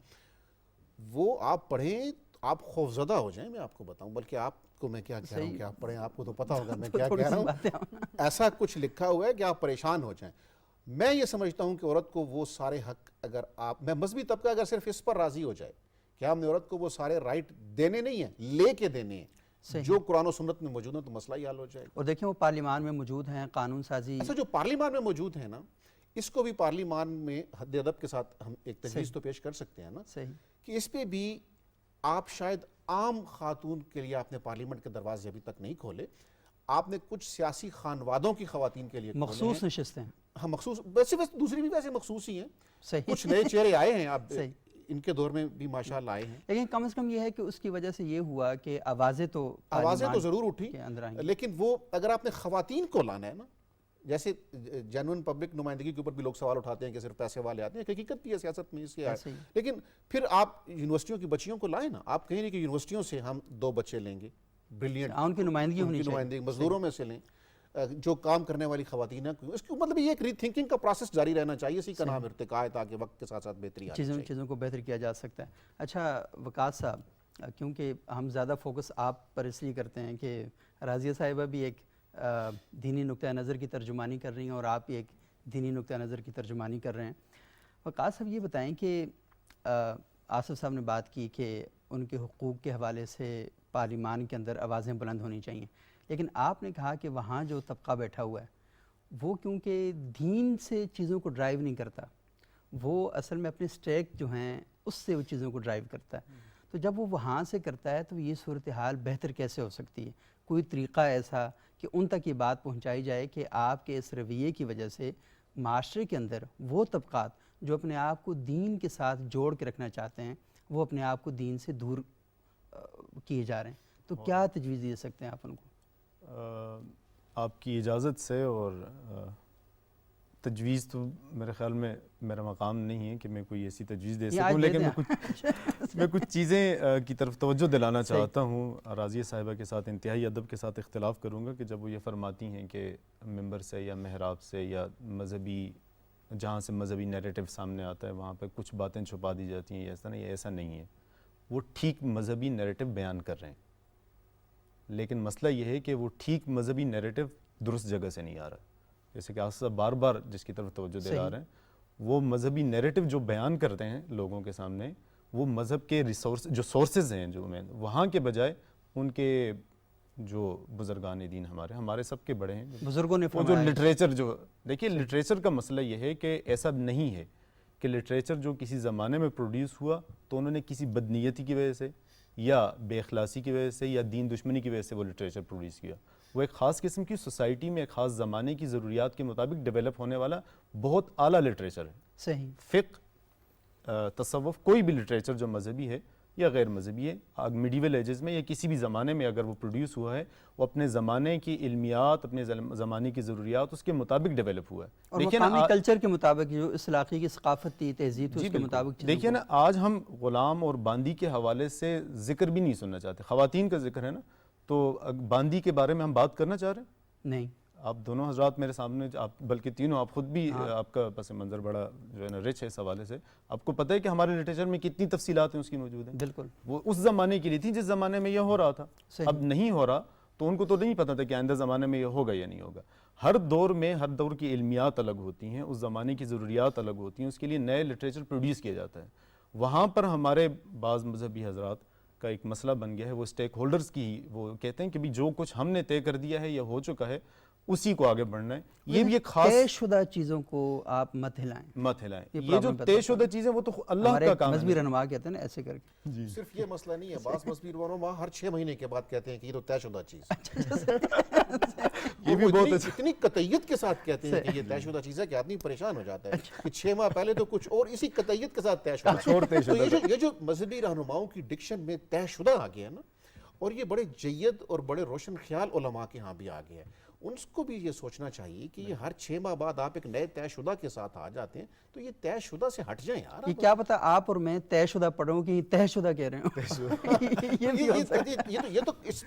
وہ آپ پڑھیں آپ خوفزدہ ہو جائیں، میں آپ کو بتاؤں، بلکہ آپ کو میں کیا کہہ رہا ہوں کہ آپ پڑھیں، آپ کو تو پتہ ہوگا میں کیا کہہ رہا ہوں، ایسا کچھ لکھا ہوا ہے کہ آپ پریشان ہو جائیں۔ میں یہ سمجھتا ہوں کہ عورت کو وہ سارے حق، اگر میں مذہبی طبقہ اگر صرف اس پر راضی ہو جائے کہ ہم نے عورت کو وہ سارے رائٹ دینے نہیں ہیں، لے کے دینے ہیں جو قرآن و سنت میں موجود ہیں، تو مسئلہ ہی حل ہو جائے گا۔ اور دیکھیں وہ پارلیمان میں موجود ہیں، قانون سازی، ایسا جو پارلیمان میں موجود ہیں نا، اس کو بھی پارلیمان میں حد ادب کے ساتھ ہم ایک تجویز تو پیش کر سکتے ہیں نا، کہ اس پہ بھی آپ شاید عام خاتون کے لیے آپ نے پارلیمنٹ کے دروازے ابھی تک نہیں کھولے، آپ نے کچھ سیاسی خانوادوں کی خواتین کے لیے مخصوص نشستیں، ہاں مخصوص، ویسے دوسری بھی ویسے مخصوص ہی ہیں، کچھ نئے چہرے آئے ہیں، آپ ان کے دور میں بھی ماشاءاللہ آئے ہیں، لیکن کم از کم یہ ہے کہ اس کی وجہ سے یہ ہوا کہ آوازیں تو ضرور اٹھی، لیکن وہ اگر آپ نے خواتین کو لانا ہے نا، جیسے جینوئن پبلک نمائندگی کے اوپر بھی لوگ سوال اٹھاتے ہیں کہ صرف پیسے والے آتے ہیں، حقیقت بھی ہے سیاست میں اس کے، لیکن پھر آپ یونیورسٹیوں کی بچیوں کو لائیں نا، آپ کہیں نہیں کہ یونیورسٹیوں سے ہم 2 بچے لیں گے، بریلینٹ، ان کی نمائندگی ہونی چاہیے، مزدوروں میں سے لیں، جو کام کرنے والی خواتین ہیں، اس کو مطلب یہ ایک ری تھنکنگ کا پروسیس جاری رہنا چاہیے، اسی کا نام ارتقاء ہے، تاکہ وقت کے ساتھ ساتھ بہتری آ جائے، چیزوں کو بہتر کیا جا سکتا ہے۔ اچھا وقاص صاحب، کیونکہ ہم زیادہ فوکس آپ پر اس لیے کرتے ہیں کہ راضیہ صاحبہ بھی ایک دینی نقطہ نظر کی ترجمانی کر رہی ہیں اور آپ بھی ایک دینی نقطہ نظر کی ترجمانی کر رہے ہیں، وقاص صاحب یہ بتائیں کہ آصف صاحب نے بات کی کہ ان کے حقوق کے حوالے سے پارلیمان کے اندر آوازیں بلند ہونی چاہیے، لیکن آپ نے کہا کہ وہاں جو طبقہ بیٹھا ہوا ہے وہ کیونکہ دین سے چیزوں کو ڈرائیو نہیں کرتا، وہ اصل میں اپنے اسٹیک جو ہیں اس سے وہ چیزوں کو ڈرائیو کرتا ہے، تو جب وہ وہاں سے کرتا ہے تو یہ صورتحال بہتر کیسے ہو سکتی ہے؟ کوئی طریقہ ایسا کہ ان تک یہ بات پہنچائی جائے کہ آپ کے اس رویے کی وجہ سے معاشرے کے اندر وہ طبقات جو اپنے آپ کو دین کے ساتھ جوڑ کے رکھنا چاہتے ہیں وہ اپنے آپ کو دین سے دور کیے جا رہے ہیں، تو کیا تجویز دے سکتے ہیں آپ ان کو؟ آپ کی اجازت سے، اور تجویز تو میرے خیال میں میرا مقام نہیں ہے کہ میں کوئی ایسی تجویز دے سکوں، لیکن میں کچھ چیزیں کی طرف توجہ دلانا چاہتا ہوں۔ راضیہ صاحبہ کے ساتھ انتہائی ادب کے ساتھ اختلاف کروں گا کہ جب وہ یہ فرماتی ہیں کہ ممبر سے یا محراب سے یا مذہبی جہاں سے مذہبی نیریٹو سامنے آتا ہے وہاں پہ کچھ باتیں چھپا دی جاتی ہیں، ایسا نہیں، ایسا نہیں ہے۔ وہ ٹھیک مذہبی نیریٹو بیان کر رہے ہیں، لیکن مسئلہ یہ ہے کہ وہ ٹھیک مذہبی نیریٹو درست جگہ سے نہیں آ رہا۔ جیسے کہ آپ صاحب بار بار جس کی طرف توجہ دلا رہے ہیں، وہ مذہبی نیریٹو جو بیان کرتے ہیں لوگوں کے سامنے، وہ مذہب کے جو سورسز ہیں جو میں وہاں کے بجائے ان کے جو بزرگان دین ہمارے سب کے بڑے ہیں بزرگوں نے وہ جو لٹریچر جو دیکھیے لٹریچر کا مسئلہ یہ ہے کہ ایسا نہیں ہے کہ لٹریچر جو کسی زمانے میں پروڈیوس ہوا تو انہوں نے کسی بدنیتی کی وجہ سے یا بے اخلاصی کی وجہ سے یا دین دشمنی کی وجہ سے وہ لٹریچر پروڈیوس کیا۔ وہ ایک خاص قسم کی سوسائٹی میں ایک خاص زمانے کی ضروریات کے مطابق ڈیولپ ہونے والا بہت اعلیٰ لٹریچر ہے۔ صحیح۔ فقہ، تصوف، کوئی بھی لٹریچر جو مذہبی ہے یا غیر مذہبی ہے، میڈیول ایجز میں یا کسی بھی زمانے میں اگر وہ پروڈیوس ہوا ہے، وہ اپنے زمانے کی علمیات، اپنے زمانے کی ضروریات اس کے مطابق ڈیولپ ہوا ہے۔ اور مقامی کلچر کے مطابق جو اس علاقے کی ثقافت تھی، تہذیب تھی، اس کے مطابق دیکھیے نا، آج ہم غلام اور باندی کے حوالے سے ذکر بھی نہیں سننا چاہتے۔ خواتین کا ذکر ہے نا، تو باندی کے بارے میں ہم بات کرنا چاہ رہے ہیں؟ نہیں۔ آپ دونوں حضرات میرے سامنے، آپ بلکہ تینوں، آپ خود بھی آپ کا پس منظر بڑا جو ہے نا رچ ہے اس حوالے سے، آپ کو پتہ ہے کہ ہمارے لٹریچر میں کتنی تفصیلات ہیں اس کی موجود ہیں۔ بالکل۔ وہ اس زمانے کی لیے تھی جس زمانے میں یہ ہو رہا تھا، اب نہیں ہو رہا تو ان کو تو نہیں پتہ تھا کہ آئندہ زمانے میں یہ ہوگا یا نہیں ہوگا۔ ہر دور میں ہر دور کی علمیات الگ ہوتی ہیں، اس زمانے کی ضروریات الگ ہوتی ہیں، اس کے لیے نئے لٹریچر پروڈیوس کیا جاتا ہے۔ وہاں پر ہمارے بعض مذہبی حضرات کا ایک مسئلہ بن گیا ہے، وہ اسٹیک ہولڈرز کی، وہ کہتے ہیں کہ بھی جو کچھ ہم نے طے کر دیا ہے یا ہو چکا ہے اسی کو آگے بڑھنا ہے۔ یہ بھی ایک خاص طے شدہ چیزوں کو آپ مت ہلائیں۔ یہ جو طے شدہ چیزیں وہ تو اللہ کا کام ہے۔ مذہبی رہنما کہتے ہیں نا ایسے کر کے۔ صرف یہ مسئلہ نہیں ہے، بعض مذہبی رہنما ہر 6 مہینے کے بعد کہتے ہیں کہ یہ تو طے شدہ چیز ہے۔ یہ بھی بہت اتنی قطعیت کے ساتھ کہتے ہیں کہ یہ طے شدہ چیز ہے کہ آدمی پریشان ہو جاتا ہے کہ 6 ماہ پہلے تو کچھ اور، اسی قطعیت کے ساتھ طے شدہ۔ تو یہ جو مذہبی رہنماؤں کی ڈکشن میں طے شدہ آ گیا ہے نا، اور یہ بڑے جید اور بڑے روشن خیال علماء کے ہاں بھی آ گیا ہے، ان کو بھی یہ سوچنا چاہیے کہ یہ ہر 6 ماہ بعد آپ ایک نئے طے شدہ کے ساتھ آ جاتے ہیں تو یہ طے شدہ سے ہٹ جائیں یار۔ یہ کیا پتہ آپ اور میں طے شدہ پڑھوں کہ یہ طے شدہ کہہ رہے ہوں۔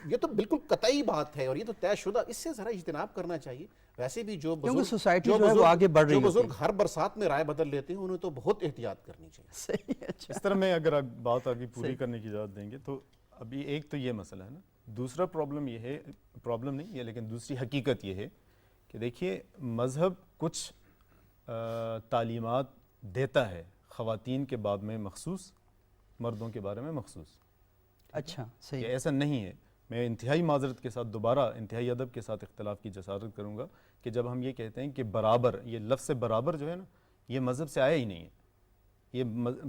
یہ تو بالکل قطعی بات ہے، اور یہ تو طے شدہ، اس سے ذرا اجتناب کرنا چاہیے۔ ویسے بھی جو بزرگ ہر برسات میں رائے بدل لیتے ہیں انہیں تو بہت احتیاط کرنی چاہیے۔ اس طرح میں اگر بات آگے پوری کرنے کی اجازت دیں گے تو ابھی ایک تو یہ مسئلہ ہے نا، دوسرا پرابلم یہ ہے، پرابلم نہیں ہے لیکن دوسری حقیقت یہ ہے کہ دیکھیے مذہب کچھ تعلیمات دیتا ہے خواتین کے باب میں مخصوص، مردوں کے بارے میں مخصوص۔ اچھا صحیح، ایسا نہیں ہے۔ میں انتہائی معذرت کے ساتھ دوبارہ انتہائی ادب کے ساتھ اختلاف کی جسارت کروں گا کہ جب ہم یہ کہتے ہیں کہ برابر، یہ لفظ برابر جو ہے نا یہ مذہب سے آیا ہی نہیں ہے۔ یہ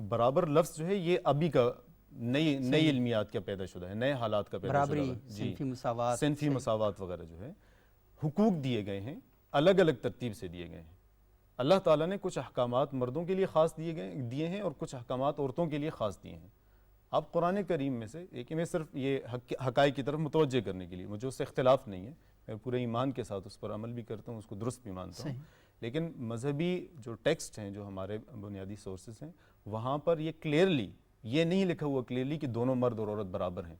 برابر لفظ جو ہے یہ ابھی کا نئی علمیات کا پیدا شدہ ہے، نئے حالات کا پیدا شدہ ہے۔ صنفی مساوات، صنفی مساوات وغیرہ جو ہے، حقوق دیے گئے ہیں، الگ الگ ترتیب سے دیے گئے ہیں۔ اللہ تعالیٰ نے کچھ احکامات مردوں کے لیے خاص دیے ہیں اور کچھ احکامات عورتوں کے لیے خاص دیے ہیں۔ آپ قرآن کریم میں سے ایک، میں صرف یہ حقائق کی طرف متوجہ کرنے کے لیے، مجھے اس سے اختلاف نہیں ہے، میں پورے ایمان کے ساتھ اس پر عمل بھی کرتا ہوں، اس کو درست بھی مانتا ہوں، لیکن مذہبی جو ٹیکسٹ ہیں جو ہمارے بنیادی سورسز ہیں وہاں پر یہ کلیئرلی یہ نہیں لکھا ہوا کلیئرلی کہ دونوں مرد اور عورت برابر ہیں۔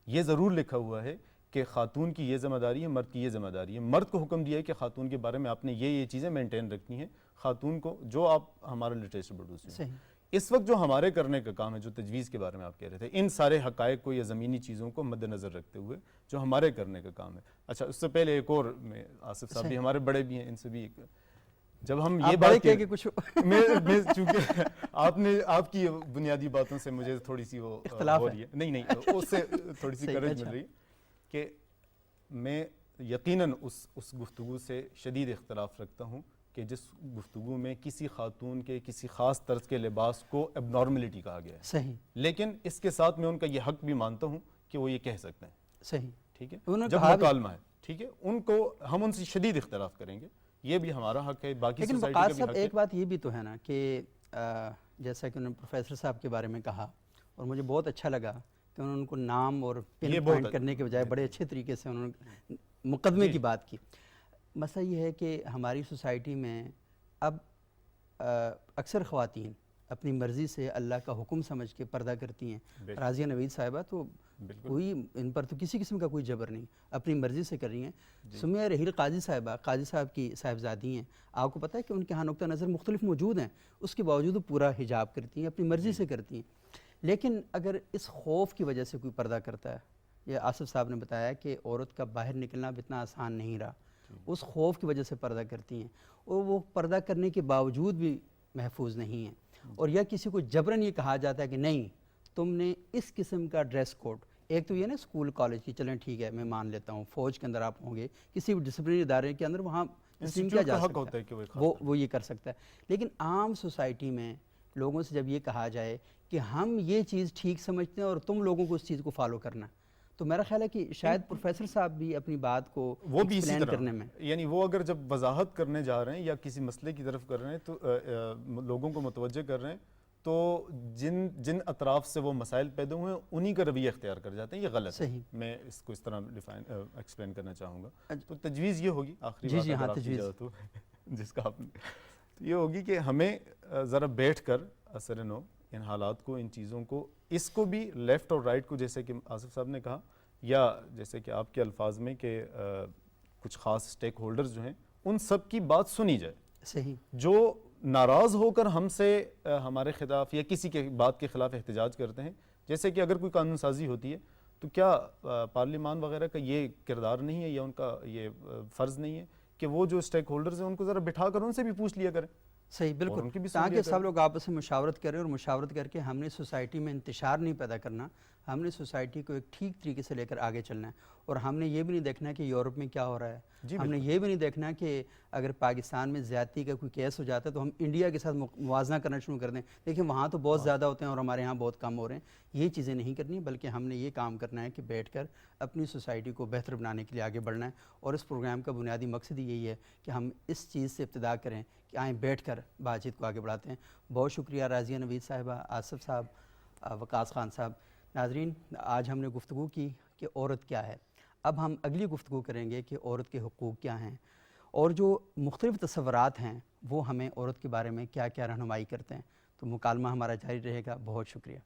یہ ضرور لکھا ہوا ہے کہ خاتون کی یہ ذمہ داری ہے، مرد کی یہ ذمہ داری ہے۔ مرد کو حکم دیا ہے کہ خاتون کے بارے میں آپ نے یہ چیزیں مینٹین رکھنی ہیں، خاتون کو جو آپ ہمارا لٹریچر پروڈیوس ہیں۔ اس وقت جو ہمارے کرنے کا کام ہے، جو تجویز کے بارے میں آپ کہہ رہے تھے، ان سارے حقائق کو یا زمینی چیزوں کو مد نظر رکھتے ہوئے جو ہمارے کرنے کا کام ہے۔ اچھا، اس سے پہلے ایک اور، میں آصف صاحب بھی ہمارے بڑے بھی ہیں، ان سے بھی ایک، جب ہم یہ بات کہ کچھ میں چونکہ آپ کی بنیادی باتوں سے مجھے تھوڑی سی وہ ہو رہی ہے، نہیں اس سے تھوڑی سی کرج مل رہی ہے کہ میں یقیناً اس گفتگو سے شدید اختلاف رکھتا ہوں کہ جس گفتگو میں کسی خاتون کے کسی خاص طرز کے لباس کو اب نارملٹی کہا گیا ہے۔ صحیح، لیکن اس کے ساتھ میں ان کا یہ حق بھی مانتا ہوں کہ وہ یہ کہہ سکتے ہیں۔ صحیح، ٹھیک ہے، جب مکالمہ ہے، ٹھیک ہے، ان کو ہم ان سے شدید اختلاف کریں گے، یہ بھی ہمارا حق ہے، باقی لیکن سوسائٹی کا وقاص بھی صاحب حق ہے۔ ایک بات یہ بھی تو ہے نا کہ جیسا کہ انہوں نے پروفیسر صاحب کے بارے میں کہا، اور مجھے بہت اچھا لگا کہ کہ انہوں نے ان کو نام اور پن یہ بہت پوائنٹ کرنے کے بجائے بڑے اچھے طریقے سے انہوں نے مقدمے کی بات کی. مسئلہ یہ ہے کہ ہماری سوسائٹی میں اب اکثر خواتین اپنی مرضی سے اللہ کا حکم سمجھ کے پردہ کرتی ہیں. راضیہ نوید صاحبہ تو کوئی ان پر تو کسی قسم کا کوئی جبر نہیں, اپنی مرضی سے کر رہی ہیں. سمیہ رحیل قاضی صاحبہ قاضی صاحب کی صاحبزادی ہیں, آپ کو پتہ ہے کہ ان کے ہاں نقطہ نظر مختلف موجود ہیں, اس کے باوجود وہ پورا حجاب کرتی ہیں, اپنی مرضی سے کرتی ہیں. لیکن اگر اس خوف کی وجہ سے کوئی پردہ کرتا ہے, یہ آصف صاحب نے بتایا کہ عورت کا باہر نکلنا اب اتنا آسان نہیں رہا, اس خوف کی وجہ سے پردہ کرتی ہیں, اور وہ پردہ کرنے کے باوجود بھی محفوظ نہیں ہیں. اور یا کسی کو جبراً یہ کہا جاتا ہے کہ نہیں تم نے اس قسم کا ڈریس کوڈ, ایک تو یہ نا اسکول کالج کی, چلیں ٹھیک ہے میں مان لیتا ہوں, فوج کے اندر آپ ہوں گے, کسی بھی ڈسپلنری ادارے کے اندر وہاں کیا جا سکتا ہے وہ یہ کر سکتا ہے. لیکن عام سوسائٹی میں لوگوں سے جب یہ کہا جائے کہ ہم یہ چیز ٹھیک سمجھتے ہیں اور تم لوگوں کو اس چیز کو فالو کرنا, تو میرا خیال ہے کہ شاید پروفیسر صاحب بھی اپنی بات کو وہ بھی اسی ایکسپلین طرح کرنے میں, یعنی وہ اگر جب وضاحت کرنے جا رہے ہیں یا کسی مسئلے کی طرف کر رہے ہیں تو لوگوں کو متوجہ کر رہے ہیں, تو جن اطراف سے وہ مسائل پیدا ہوئے ہیں انہی کا رویہ اختیار کر جاتے ہیں. یہ غلط ہے, میں اس کو اس طرح ایکسپلین کرنا چاہوں گا. تو تجویز یہ ہوگی, آخری بات اگر آپ کی اجازت ہو جس کا آپ نے, یہ ہوگی کہ ہمیں ذرا بیٹھ کر اثر نو ان حالات کو, ان چیزوں کو, اس کو بھی لیفٹ اور رائٹ کو, جیسے کہ آصف صاحب نے کہا یا جیسے کہ آپ کے الفاظ میں کہ کچھ خاص اسٹیک ہولڈرز جو ہیں ان سب کی بات سنی جائے. صحیح, جو ناراض ہو کر ہم سے ہمارے خلاف یا کسی کے بات کے خلاف احتجاج کرتے ہیں, جیسے کہ اگر کوئی قانون سازی ہوتی ہے تو کیا پارلیمان وغیرہ کا یہ کردار نہیں ہے یا ان کا یہ فرض نہیں ہے کہ وہ جو اسٹیک ہولڈرز ہیں ان کو ذرا بٹھا کر ان سے بھی پوچھ لیا کریں. صحیح, بالکل, تاکہ سب لوگ آپس میں مشاورت کریں, اور مشاورت کر کے ہم نے سوسائٹی میں انتشار نہیں پیدا کرنا, ہم نے سوسائٹی کو ایک ٹھیک طریقے سے لے کر آگے چلنا ہے. اور ہم نے یہ بھی نہیں دیکھنا کہ یورپ میں کیا ہو رہا ہے, ہم نے یہ بھی نہیں دیکھنا کہ اگر پاکستان میں زیادتی کا کوئی کیس ہو جاتا ہے تو ہم انڈیا کے ساتھ موازنہ کرنا شروع کر دیں, دیکھیں وہاں تو بہت زیادہ ہوتے ہیں اور ہمارے یہاں بہت کم ہو رہے ہیں. یہ چیزیں نہیں کرنی, بلکہ ہم نے یہ کام کرنا ہے کہ بیٹھ کر اپنی سوسائٹی کو بہتر بنانے کے لیے آگے بڑھنا ہے. اور اس پروگرام کا بنیادی مقصد یہی ہے کہ ہم اس چیز سے ابتدا کریں کہ آئیں بیٹھ کر بات چیت کو آگے بڑھاتے ہیں. بہت شکریہ راضیہ نوید صاحبہ, آصف صاحب, وقاص خان صاحب. ناظرین, آج ہم نے گفتگو کی کہ عورت کیا ہے. اب ہم اگلی گفتگو کریں گے کہ عورت کے حقوق کیا ہیں, اور جو مختلف تصورات ہیں وہ ہمیں عورت کے بارے میں کیا کیا رہنمائی کرتے ہیں. تو مکالمہ ہمارا جاری رہے گا. بہت شکریہ.